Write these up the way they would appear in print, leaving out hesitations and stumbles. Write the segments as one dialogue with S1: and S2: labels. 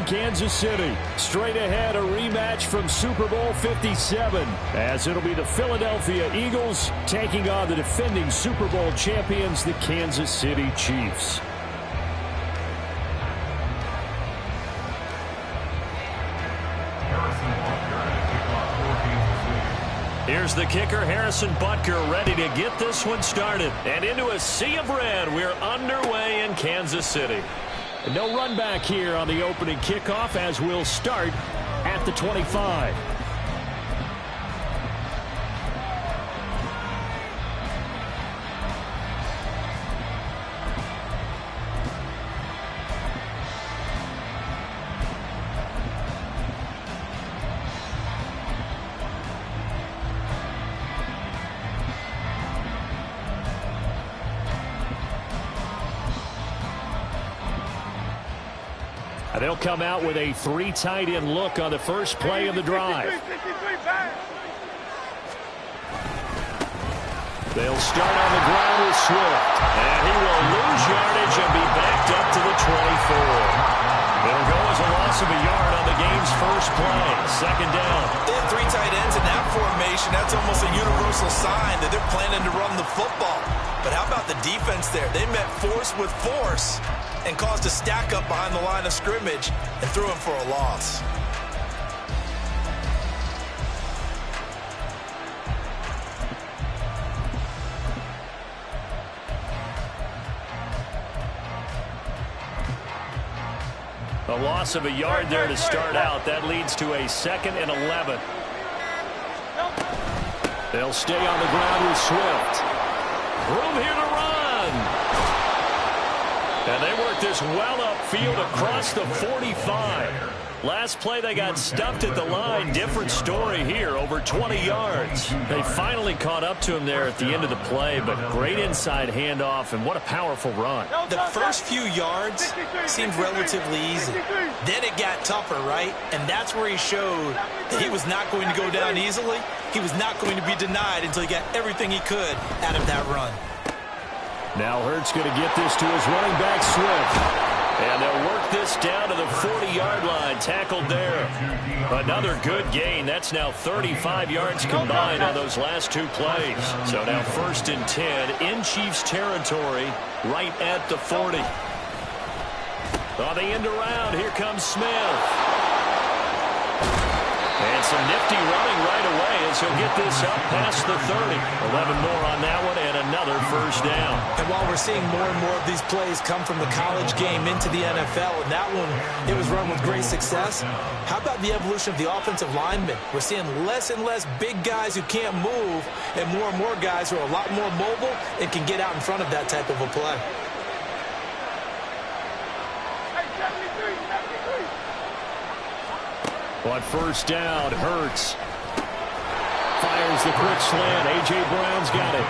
S1: Kansas City. Straight ahead, a rematch from Super Bowl 57, as it'll be the Philadelphia Eagles taking on the defending Super Bowl champions, the Kansas City Chiefs. Here's the kicker, Harrison Butker, ready to get this one started. And into a sea of red, we're underway in Kansas City. And no run back here on the opening kickoff, as we'll start at the 25. They'll come out with a 3 tight end look on the first play of the drive. They'll start on the ground with Swift. And he will lose yardage and be backed up to the 24. It'll go as a loss of a yard on the game's first play. Second down.
S2: They have 3 tight ends in that formation. That's almost a universal sign that they're planning to run the football. But how about the defense there? They met force with force and caused a stack up behind the line of scrimmage and threw him for a loss.
S1: A loss of a yard there to start out. That leads to a 2nd and 11. They'll stay on the ground with Swift. Room here to run. And they work this well upfield across the 45. Last play they got stuffed at the line. Different story here, over 20 yards. They finally caught up to him there at the end of the play, but great inside handoff, and what a powerful run.
S2: The first few yards seemed relatively easy. Then it got tougher, right? And that's where he showed that he was not going to go down easily. He was not going to be denied until he got everything he could out of that run.
S1: Now Hurts going to get this to his running back, Swift. And they'll work this down to the 40-yard line, tackled there. Another good gain. That's now 35 yards combined on those last 2 plays. So now 1st and 10 in Chiefs territory, right at the 40. On the end around, here comes Smith. And some nifty running right away as he'll get this up past the 30. 11 more on that one and another first down.
S2: And while we're seeing more and more of these plays come from the college game into the NFL, and that one, it was run with great success, how about the evolution of the offensive linemen? We're seeing less and less big guys who can't move and more guys who are a lot more mobile and can get out in front of that type of a play.
S1: On first down, Hurts fires the quick slant. A.J. Brown's got it.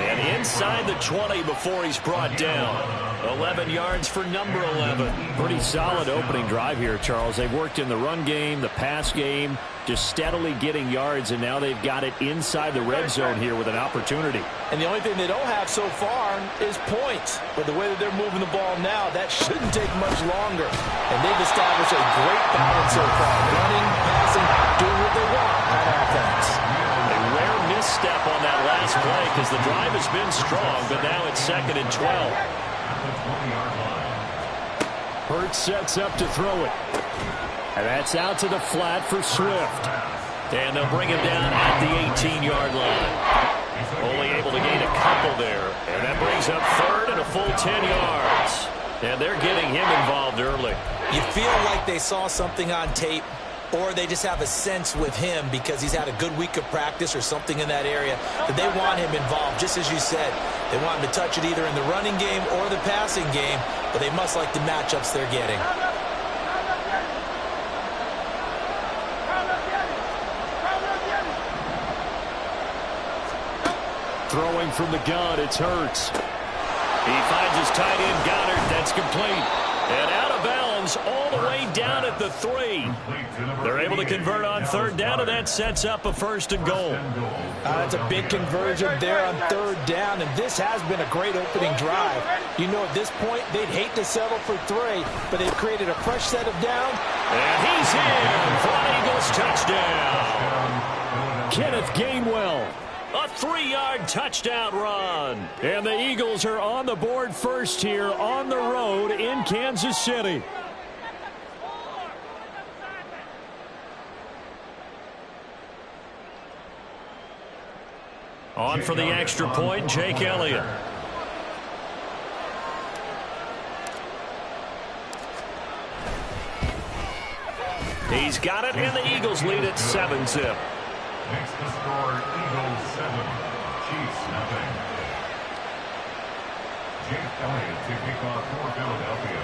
S1: And inside the 20 before he's brought down. 11 yards for number 11. Pretty solid opening drive here, Charles. They've worked in the run game, the pass game, just steadily getting yards, and now they've got it inside the red zone here with an opportunity.
S2: And the only thing they don't have so far is points. But the way that they're moving the ball now, that shouldn't take much longer. And they've established a great balance so far. Running, passing, doing what they want on offense.
S1: A rare misstep on that last play because the drive has been strong, but now it's 2nd and 12. Hurts sets up to throw it. And that's out to the flat for Swift. And they'll bring him down at the 18-yard line. Only able to gain a couple there. And that brings up 3rd and a full 10 yards. And they're getting him involved early.
S2: You feel like they saw something on tape, or they just have a sense with him because he's had a good week of practice or something in that area that they want him involved. Just as you said, they want him to touch it either in the running game or the passing game, but they must like the matchups they're getting.
S1: Throwing from the gun, it's Hurts. He finds his tight end, Goddard. That's complete. And out of bounds Eagles all the way down at the 3. They're able to convert on third down, and that sets up a 1st and goal.
S2: That's a big conversion there on third down, and this has been a great opening drive. You know, at this point, they'd hate to settle for 3, but they've created a fresh set of down.
S1: And he's in for an Eagles touchdown. Kenneth Gainwell. A 3-yard touchdown run. And the Eagles are on the board first here on the road in Kansas City. On for the extra point, Jake Elliott. He's got it, and the Eagles lead at 7-zip.
S3: Makes the score Eagles 7, Chiefs nothing. Jake Elliott to kick off for Philadelphia.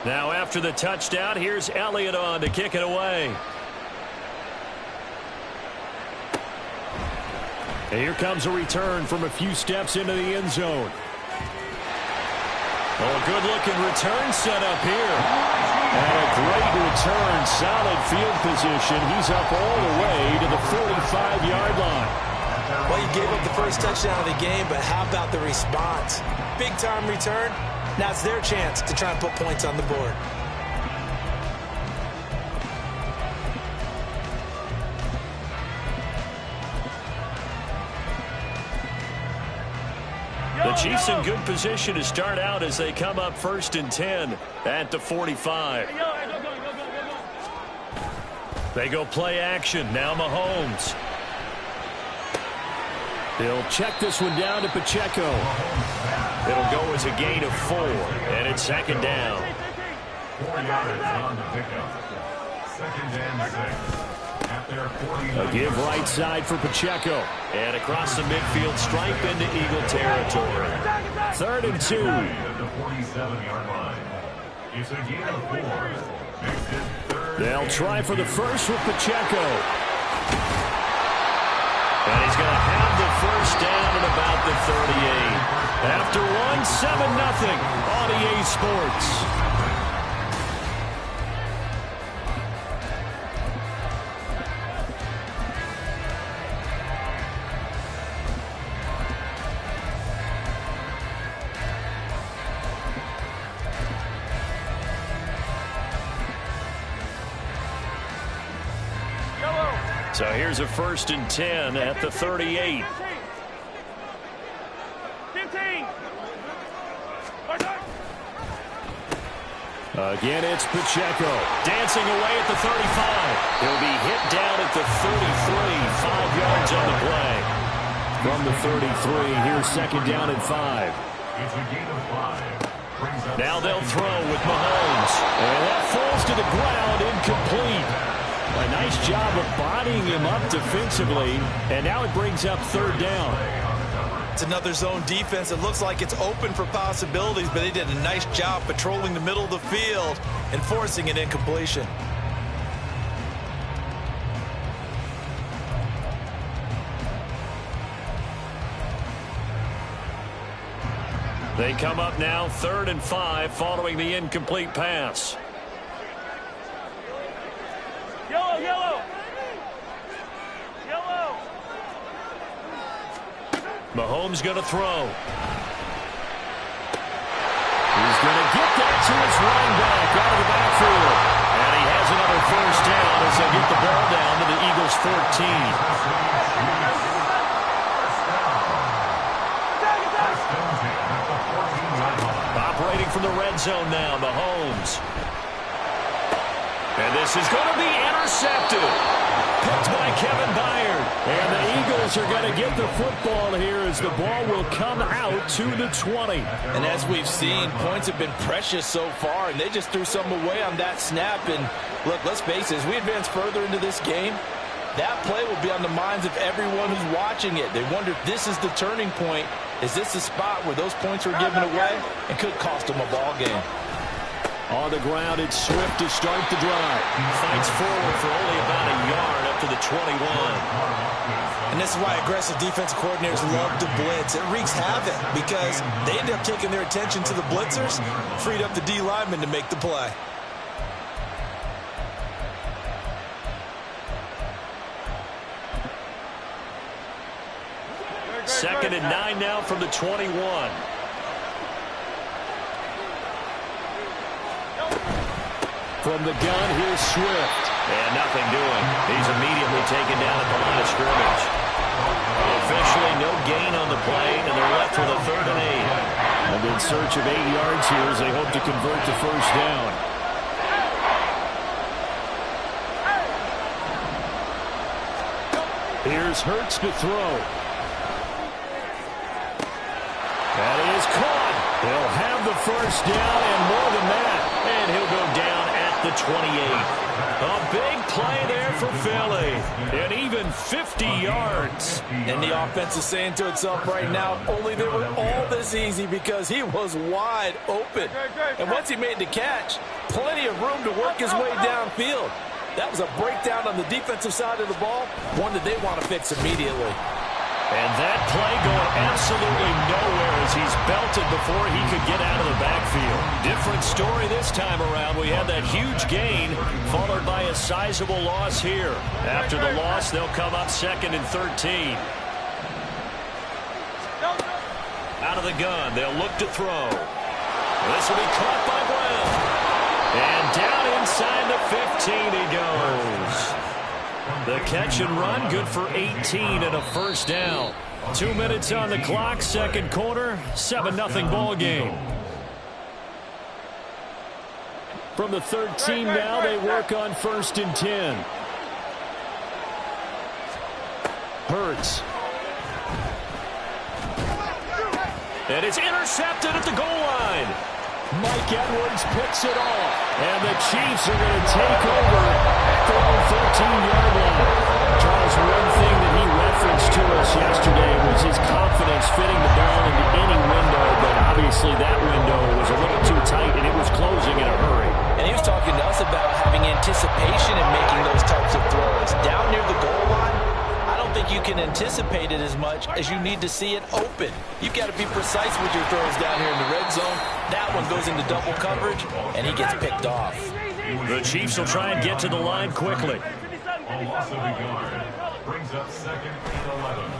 S1: Now after the touchdown, here's Elliott on to kick it away. And here comes a return from a few steps into the end zone. Oh, a good-looking return set up here. And a great return, solid field position. He's up all the way to the 45-yard line.
S2: Well, you gave up the first touchdown of the game, but how about the response? Big-time return. Now it's their chance to try and put points on the board.
S1: The Chiefs in good position to start out as they come up 1st and 10 at the 45. They go play action. Now Mahomes. He'll check this one down to Pacheco. It'll go as a gain of 4, and it's 2nd down.
S3: 4 yards on the pickup. 2nd and 6.
S1: A give right side for Pacheco. And across the midfield stripe into Eagle territory. 3rd and 2.
S3: The 47-yard line. It's a gain of 4. Makes it 3rd.
S1: They'll try for the first with Pacheco. And he's going to have the first down at about the 38. After one, 7-0 on EA Sports. So here's a 1st and 10 at the 38.
S4: 15.
S1: Again, it's Pacheco. Dancing away at the 35. He'll be hit down at the 33. 5 yards on the play. From the 33, here's 2nd down and 5.
S3: It's a gain of 5.
S1: Now they'll throw with Mahomes. And that falls to the ground, incomplete. A nice job of bodying him up defensively, and now it brings up 3rd down.
S2: It's another zone defense. It looks like it's open for possibilities, but they did a nice job patrolling the middle of the field and forcing an incompletion.
S1: They come up now 3rd and 5 following the incomplete pass.
S4: Yellow, yellow. Yellow.
S1: Mahomes going to throw. He's going to get that to his running back out of the backfield. And he has another first down as they get the ball down to the Eagles' 14. Operating from the red zone now, Mahomes. And this is going to be intercepted. Picked by Kevin Byard. And the Eagles are going to get the football here as the ball will come out to the 20.
S2: And as we've seen, points have been precious so far, and they just threw some away on that snap. And look, let's face it, as we advance further into this game, that play will be on the minds of everyone who's watching it. They wonder if this is the turning point. Is this the spot where those points are given away and could cost them a ball game?
S1: On the ground, it's Swift to start the drive. He fights forward for only about a yard up to the 21.
S2: And this is why aggressive defensive coordinators love to blitz. It wreaks havoc because they end up taking their attention to the blitzers, freed up the D lineman to make the play.
S1: Second and 9 now from the 21. From the gun, here's Swift. And nothing doing. He's immediately taken down at the line of scrimmage. Officially no gain on the play, and they're left with a 3rd and 8. And in search of 8 yards here as they hope to convert the first down. Here's Hurts to throw. That is caught. He'll have the first down and more than that. And he'll go down at the 28. A big play there for Philly. And even 50 yards.
S2: And the offense is saying to itself right now, only they were all this easy because he was wide open. And once he made the catch, plenty of room to work his way downfield. That was a breakdown on the defensive side of the ball, one that they want to fix immediately.
S1: And that play going absolutely nowhere as he's belted before he could get out of the backfield. Different story this time around. We had that huge gain followed by a sizable loss here. After the loss, they'll come up 2nd and 13. Out of the gun, they'll look to throw. This will be caught by Brown. And down inside the 15 he goes. The catch and run, good for 18 and a first down. 2 minutes on the clock, second quarter, 7-0 ball game. From the 13 now, they work on 1st and 10. Hurts. And it's intercepted at the goal line. Mike Edwards picks it off. And the Chiefs are going to take over at their own 13-yard line. Charles, one thing that he referenced to us yesterday was his confidence fitting the ball into any window, but obviously that window was a little too tight, and it was closing in a hurry.
S2: And he was talking to us about having anticipation in making those types of throws. Down near the goal line, I don't think you can anticipate it as much as you need to see it open. You've got to be precise with your throws down here in the red zone. That one goes into double coverage, and he gets picked off.
S1: The Chiefs will try and get to the line quickly.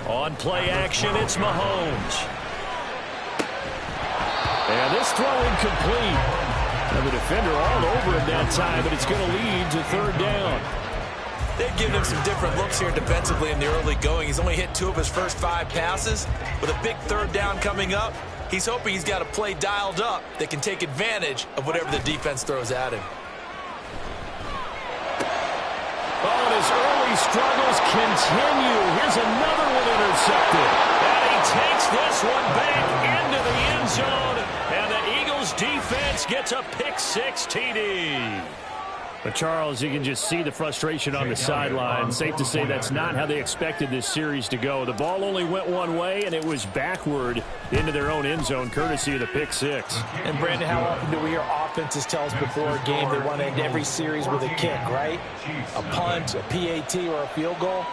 S1: On play action, it's Mahomes. And this throw incomplete. And the defender all over him that time, but it's going to lead to 3rd down.
S2: They've given him some different looks here defensively in the early going. He's only hit 2 of his first 5 passes. With a big 3rd down coming up, he's hoping he's got a play dialed up that can take advantage of whatever the defense throws at him.
S1: Oh, and his early struggles continue. Here's another one intercepted. And he takes this one back into the end zone. And the Eagles defense gets a pick-6 TD. But, Charles, you can just see the frustration on the sideline. Safe to say that's not how they expected this series to go. The ball only went one way, and it was backward into their own end zone, courtesy of the pick-6.
S2: And, Brandon, how often do we hear offenses tell us before a game they want to end every series with a kick, right? A punt, a PAT, or a field goal.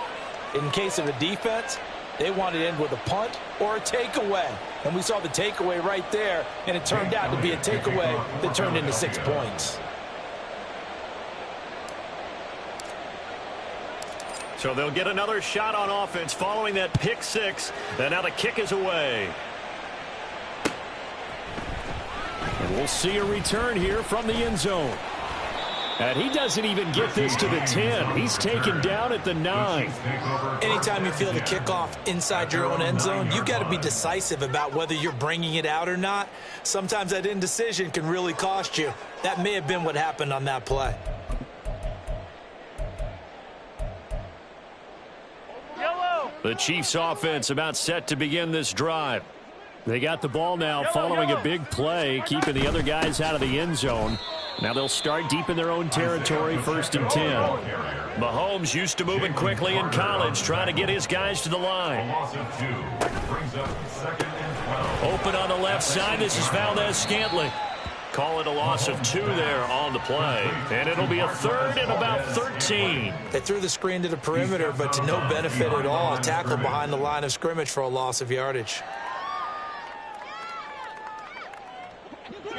S2: In case of a defense, they want to end with a punt or a takeaway. And we saw the takeaway right there, and it turned out to be a takeaway that turned into 6 points.
S1: So they'll get another shot on offense following that pick-6. And now the kick is away. And we'll see a return here from the end zone. And he doesn't even get this to the 10. He's taken down at the 9.
S2: Anytime you feel the kickoff inside your own end zone, you've got to be decisive about whether you're bringing it out or not. Sometimes that indecision can really cost you. That may have been what happened on that play.
S1: The Chiefs offense about set to begin this drive. They got the ball now following a big play, keeping the other guys out of the end zone. Now they'll start deep in their own territory, 1st and 10. Mahomes used to moving quickly in college, trying to get his guys to the line. Open on the left side, this is Valdez-Scantling. Call it a loss of 2 there on the play. And it'll be a 3rd and about 13.
S2: They threw the screen to the perimeter, but to no benefit at all. Tackled behind the line of scrimmage for a loss of yardage.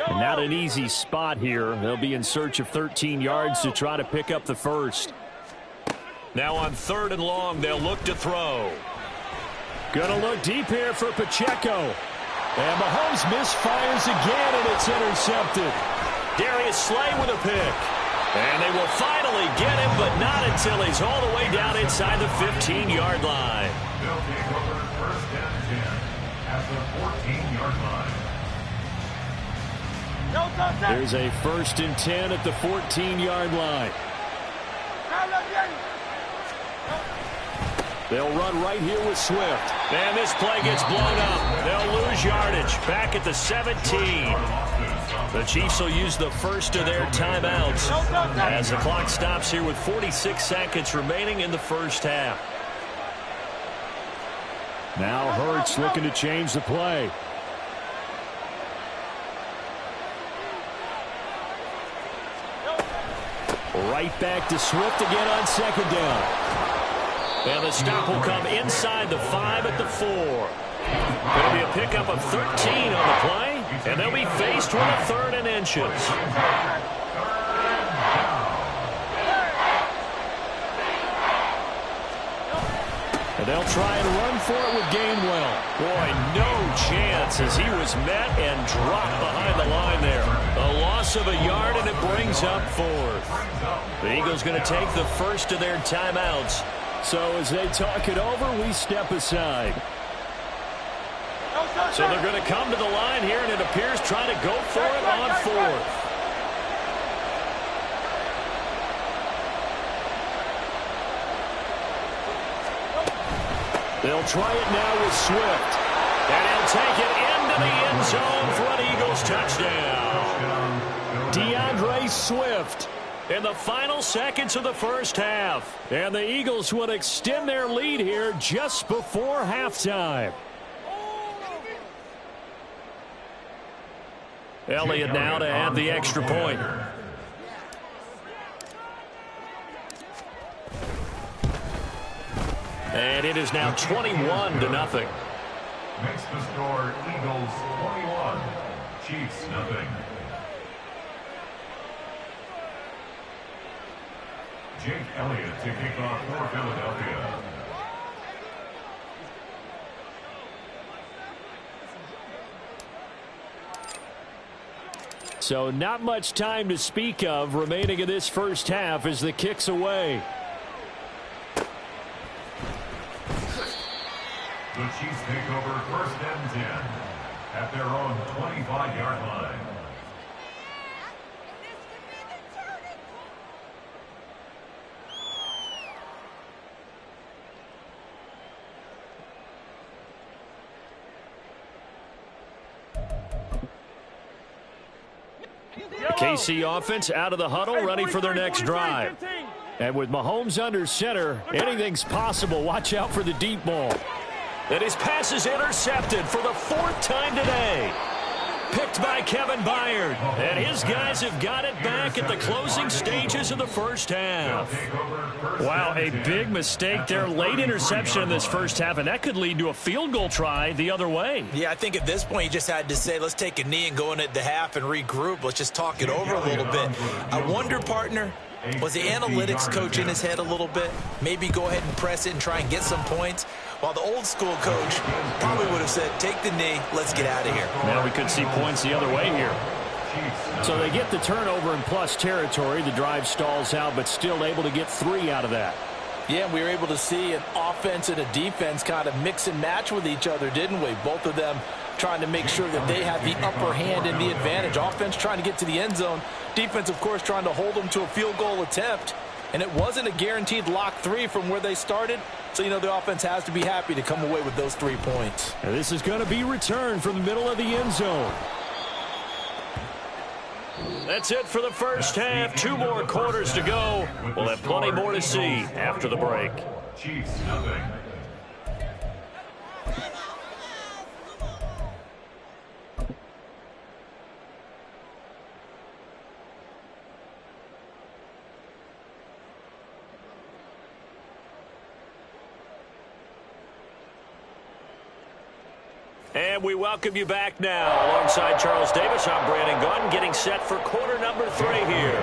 S1: And not an easy spot here. They'll be in search of 13 yards to try to pick up the first. Now on 3rd and long, they'll look to throw. Gonna look deep here for Pacheco. And Mahomes misfires again, and it's intercepted. Darius Slay with a pick. And they will finally get him, but not until he's all the way down inside the 15-yard line.
S3: They'll take over 1st and 10 at the 14-yard line.
S1: There's a 1st and 10 at the 14-yard line. They'll run right here with Swift. And this play gets blown up. They'll lose yardage back at the 17. The Chiefs will use the first of their timeouts as the clock stops here with 46 seconds remaining in the first half. Now Hurts looking to change the play. Right back to Swift again on 2nd down. And the stop will come inside the 5 at the 4. It'll be a pickup of 13 on the play, and they'll be faced with a 3rd and inches. And they'll try and run for it with Gainwell. Boy, no chance as he was met and dropped behind the line there. A loss of a yard, and it brings up 4th. The Eagles going to take the first of their timeouts. So as they talk it over, we step aside. So they're going to come to the line here, and it appears trying to go for it on 4th. They'll try it now with Swift. And he'll take it into the end zone for an Eagles touchdown. DeAndre Swift in the final seconds of the first half. And the Eagles would extend their lead here just before halftime. Elliott now to add the extra point. And it is now 21-0.
S3: Makes the score Eagles 21, Chiefs 0. Jake Elliott to kick off for Philadelphia.
S1: So not much time to speak of remaining in this first half as the kick's away.
S3: The Chiefs take over 1st and 10 at their own 25-yard line.
S1: The KC offense out of the huddle, ready for their next drive. And with Mahomes under center, anything's possible. Watch out for the deep ball. And his pass is intercepted for the 4th time today. Picked by Kevin Byard. And his guys have got it back at the closing stages of the first half. Wow, a big mistake there. Late interception in this first half, and that could lead to a field goal try the other way.
S2: Yeah, I think at this point you just had to say, let's take a knee and go in at the half and regroup. Let's just talk it over a little bit. I wonder, partner, was the analytics coach in his head a little bit? Maybe go ahead and press it and try and get some points. While the old school coach probably would have said, take the knee, let's get out of here.
S1: Now we could see points the other way here. So they get the turnover in plus territory. The drive stalls out, but still able to get 3 out of that.
S5: Yeah, we were able to see an offense and a defense kind of mix and match with each other, didn't we? Both of them trying to make sure that they had the upper hand and the advantage. Offense trying to get to the end zone. Defense, of course, trying to hold them to a field goal attempt. And it wasn't a guaranteed lock 3 from where they started. So, you know, the offense has to be happy to come away with those 3 points.
S1: And this is going to be returned from the middle of the end zone. That's it for the first half. 2 more quarters to go. We'll have plenty more to see after the break.
S3: Chiefs 0.
S1: And we welcome you back now. Alongside Charles Davis, I'm Brandon Gaudin, getting set for quarter number 3 here.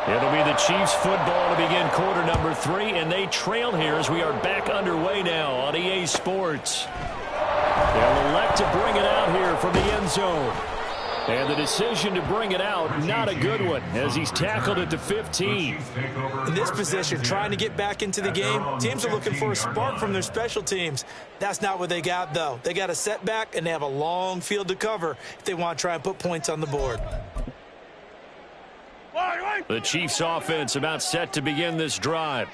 S1: It'll be the Chiefs football to begin quarter number 3, and they trail here as we are back underway now on EA Sports. They'll elect to bring it out here from the end zone. And the decision to bring it out, not a good one, as he's tackled at the 15.
S2: In this position, trying to get back into the game, teams are looking for a spark from their special teams. That's not what they got, though. They got a setback, and they have a long field to cover if they want to try and put points on the board.
S1: The Chiefs offense about set to begin this drive.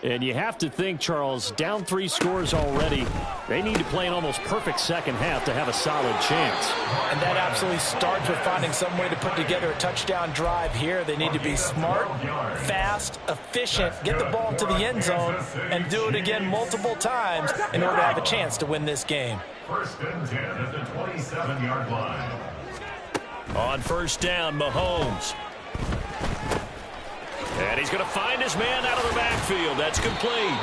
S6: And you have to think, Charles, down 3 scores already. They need to play an almost perfect second half to have a solid chance.
S5: And that absolutely starts with finding some way to put together a touchdown drive here. They need to be smart, fast, efficient, get the ball to the end zone, and do it again multiple times in order to have a chance to win this game.
S3: First and 10 at the 27-yard line.
S1: On first down, Mahomes. And he's going to find his man out of the backfield. That's complete.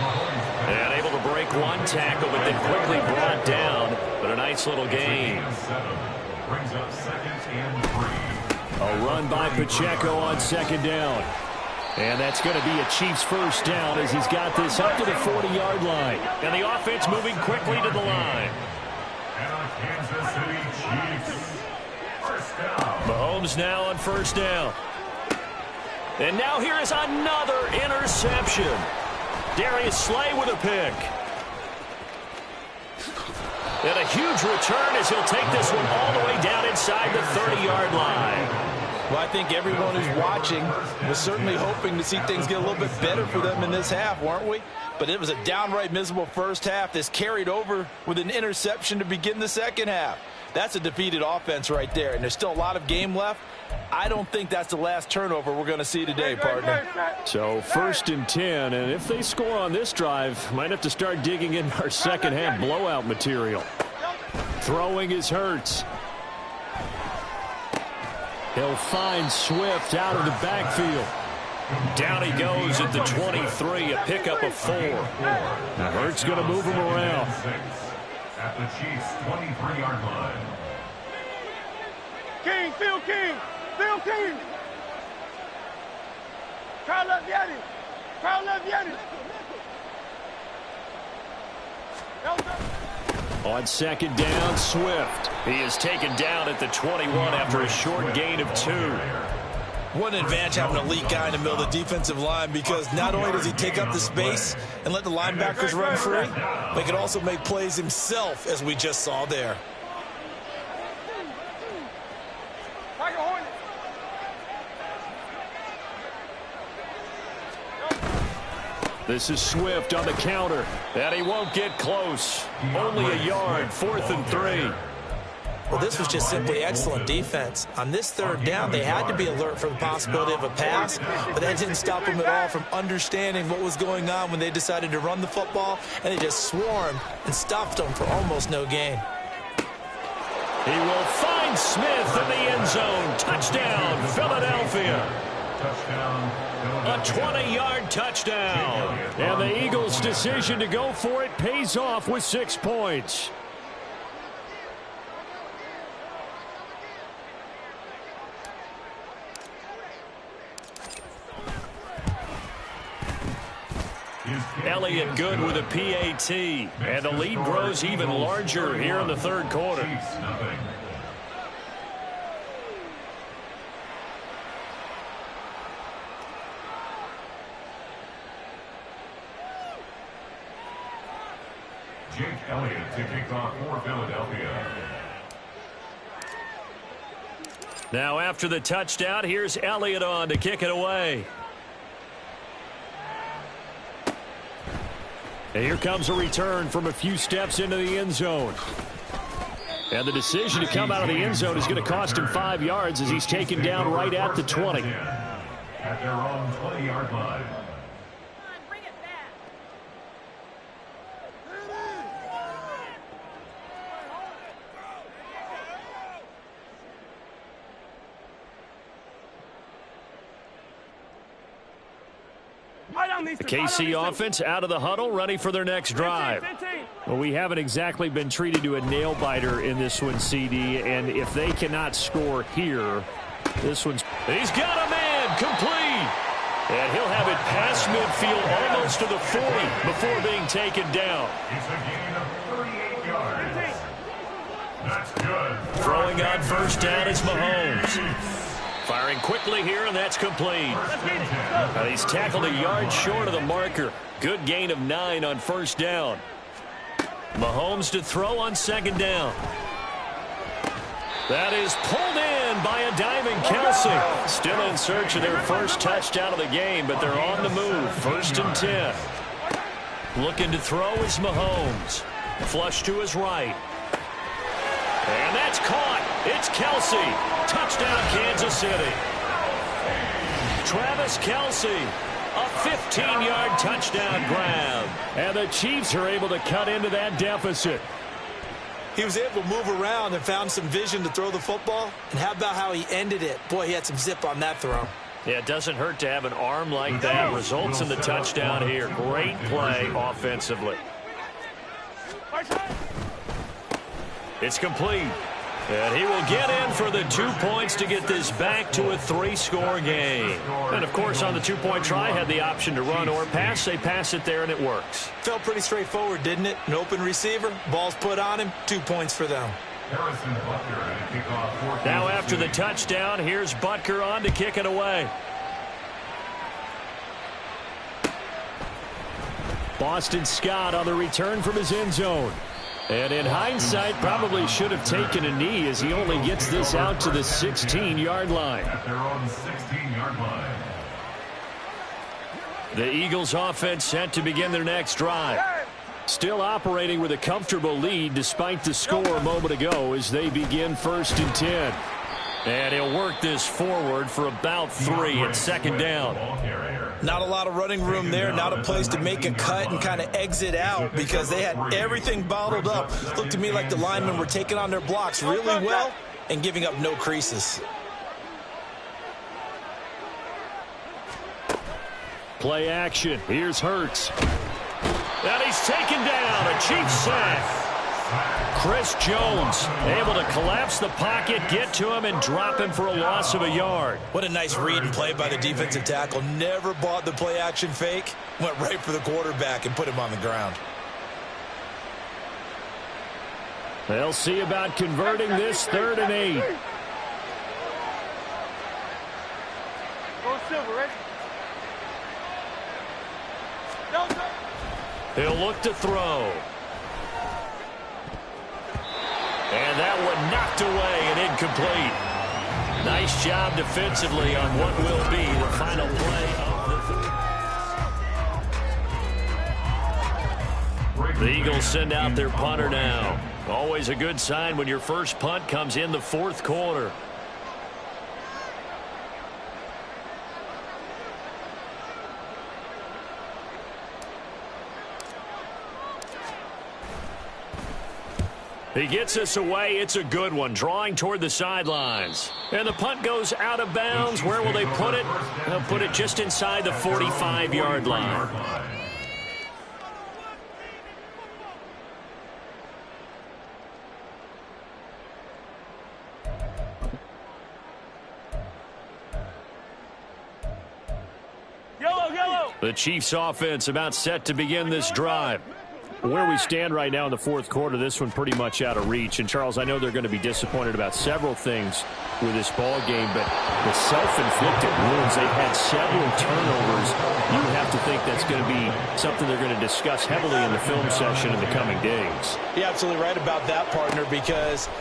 S1: And able to break one tackle, but then quickly brought down. But a nice little gain.
S3: Brings up second and 3.
S6: A run by Pacheco on second down. And that's going to be a Chiefs first down as he's got this up to the 40-yard line.
S1: And the offense moving quickly to the line.
S3: And a Kansas City Chiefs first down.
S1: Mahomes now on first down. And now here is another interception. Darius Slay with a pick. And a huge return as he'll take this one all the way down inside the 30-yard line.
S5: Well, I think everyone who's watching was certainly hoping to see things get a little bit better for them in this half, weren't we? But it was a downright miserable first half. This carried over with an interception to begin the second half. That's a defeated offense right there, and there's still a lot of game left. I don't think that's the last turnover we're going to see today, partner.
S6: So first and 10, and if they score on this drive, might have to start digging in our second half blowout material. Throwing is Hurts. He'll find Swift out of the backfield.
S1: Down he goes at the 23, a pickup of 4.
S6: Now Hurts going to move him around.
S3: At the Chiefs' 23-yard line.
S4: King, Phil King, Phil King. Crowd love Yeti. Crowd love Yeti.
S6: On second down, Swift.
S1: He is taken down at the 21 after a short gain of 2.
S2: What an advantage having an elite guy in the middle of the defensive line, because not only does he take up the space and let the linebackers run free, but he can also make plays himself, as we just saw there.
S6: This is Swift on the counter.
S1: And he won't get close. Only a yard, 4th and 3.
S2: Well, this was just simply excellent defense. On this third down, they had to be alert for the possibility of a pass, but that didn't stop them at all from understanding what was going on when they decided to run the football, and they just swarmed and stopped them for almost no gain.
S1: He will find Smith in the end zone. Touchdown, Philadelphia.
S3: Touchdown.
S1: A 20-yard touchdown.
S6: And the Eagles' decision to go for it pays off with 6 points.
S1: Elliott good with a PAT. And the lead grows even larger here in the third quarter.
S3: Chiefs, nothing. Jake Elliott to kick off for Philadelphia.
S1: Now after the touchdown, here's Elliott on to kick it away.
S6: And here comes a return from a few steps into the end zone. And the decision to come out of the end zone is going to cost him 5 yards as he's taken down right at the 20.
S3: At their own 20-yard line.
S6: The KC offense out of the huddle, ready for their next drive. Well, we haven't exactly been treated to a nail-biter in this one, CD, and if they cannot score here, this one's...
S1: He's got a man, complete. And he'll have it past midfield almost to the 40 before being taken down.
S3: It's a gain of 38 yards. That's good.
S1: Throwing on first down is Mahomes. Firing quickly here, and that's complete. He's tackled a yard short of the marker. Good gain of 9 on first down. Mahomes to throw on second down. That is pulled in by a diving Kelsey. Still in search of their first touchdown of the game, but they're on the move. First and 10. Looking to throw is Mahomes. Flush to his right. And that's caught. It's Kelsey. Touchdown, Kansas City. Travis Kelsey. A 15-yard touchdown grab.
S6: And the Chiefs are able to cut into that deficit.
S2: He was able to move around and found some vision to throw the football. And how about how he ended it? Boy, he had some zip on that throw.
S1: Yeah, it doesn't hurt to have an arm like that. Results in the touchdown here. Great play offensively. It's complete. And he will get in for the 2 points to get this back to a 3-score game. And, of course, on the 2-point try, had the option to run or pass. They pass it there, and it works.
S2: Felt pretty straightforward, didn't it? An open receiver, ball's put on him, 2 points for them.
S1: Now after the touchdown, here's Butker on to kick it away.
S6: Boston Scott on the return from his end zone. And in hindsight, probably should have taken a knee as he only gets this out to the 16-yard line.
S3: At their own 16-yard line.
S1: The Eagles offense set to begin their next drive.
S6: Still operating with a comfortable lead despite the score a moment ago as they begin first and 10.
S1: And he'll work this forward for about 3 at second down.
S2: Not a lot of running room there, not a place to make a cut and kind of exit out because they had everything bottled up. Looked to me like the linemen were taking on their blocks really well and giving up no creases.
S6: Play action. Here's Hurts.
S1: And he's taken down. A Chiefs sack. Chris Jones able to collapse the pocket, get to him, and drop him for a loss of a yard.
S2: What a nice read and play by the defensive tackle. Never bought the play action fake. Went right for the quarterback and put him on the ground.
S6: They'll see about converting this 3rd and 8.
S4: Go silver, ready?
S1: He'll look to throw. And that one knocked away and incomplete. Nice job defensively on what will be the final play of the... The Eagles send out their punter now. Always a good sign when your first punt comes in the 4th quarter. He gets us away. It's a good one, drawing toward the sidelines. And the punt goes out of bounds. Where will they put it? They'll put it just inside the 45-yard line.
S4: Yellow.
S1: The Chiefs offense about set to begin this drive.
S6: Where we stand right now in the 4th quarter, this one pretty much out of reach. And, Charles, I know they're going to be disappointed about several things with this ball game, but the self-inflicted wounds, they've had several turnovers. You have to think that's going to be something they're going to discuss heavily in the film session in the coming days.
S2: You're absolutely right about that, partner, because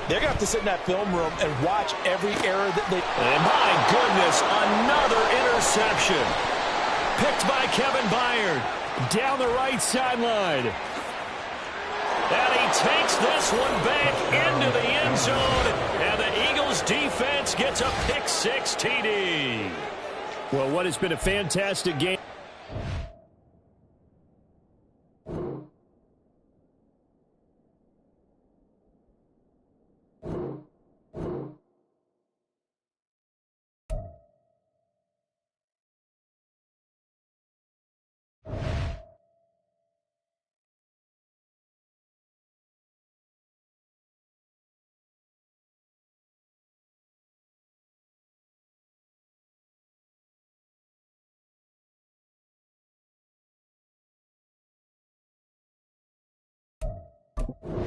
S2: they're going to have to sit in that film room and watch every error that they...
S1: And my goodness, another interception. Picked by Kevin Byard.
S6: Down the right sideline.
S1: And he takes this one back into the end zone. And the Eagles defense gets a pick-6 TD.
S6: Well, what has been a fantastic game.
S7: You